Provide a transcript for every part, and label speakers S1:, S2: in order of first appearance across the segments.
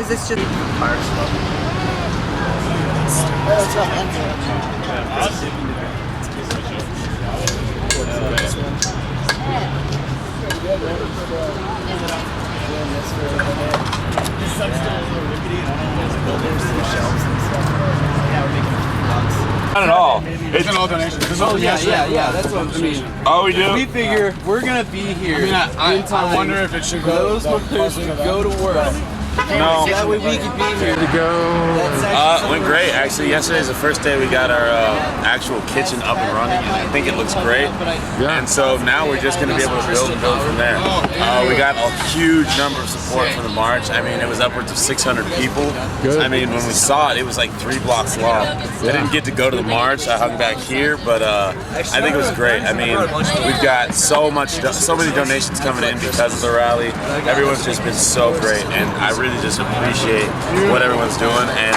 S1: Is this just
S2: Not at all.
S3: It's an all donation.
S4: Oh yeah, that's what I mean.
S2: Oh, we do?
S4: We figure we're gonna be here in time.
S3: I wonder if it should
S4: for
S3: go.
S4: those workers to go to work.
S2: No.
S4: So that way we can be here to go.
S2: Went great. Actually, yesterday's the first day we got our actual kitchen up and running, and I think it looks great. And so now we're just going to be able to build and build from there. We got a huge number of support for the march. I mean, it was upwards of 600 people. I mean, when we saw it, it was like 3 blocks long. I didn't get to go to the march. I hung back here, but I think it was great. I mean, we've got so many donations coming in because of the rally. Everyone's just been so great, and I really just appreciate what everyone's doing. And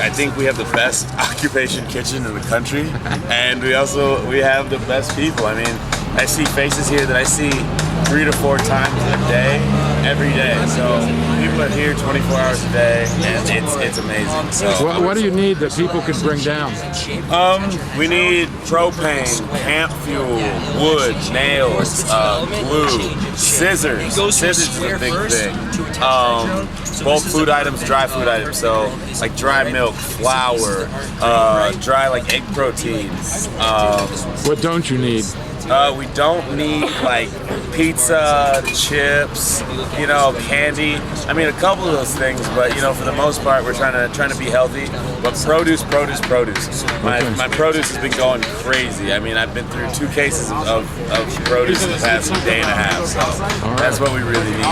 S2: I think we have the best occupation kitchen in the country, and we have the best people. I mean, I see faces here that I see 3 to 4 times a day, every day. So people are here 24 hours a day, and it's amazing. So
S5: what do you need that people could bring down?
S2: we need propane, camp fuel, wood, nails, glue, scissors. Scissors is a big thing. Bulk food items, dry food items. So like dry milk, flour, dry like egg proteins.
S5: What don't you need?
S2: We don't need like pizza, chips, candy. I mean, a couple of those things, but for the most part, we're trying to be healthy. But produce. My produce has been going crazy. I mean, I've been through 2 cases of produce in the past day and a half. So that's what we really need.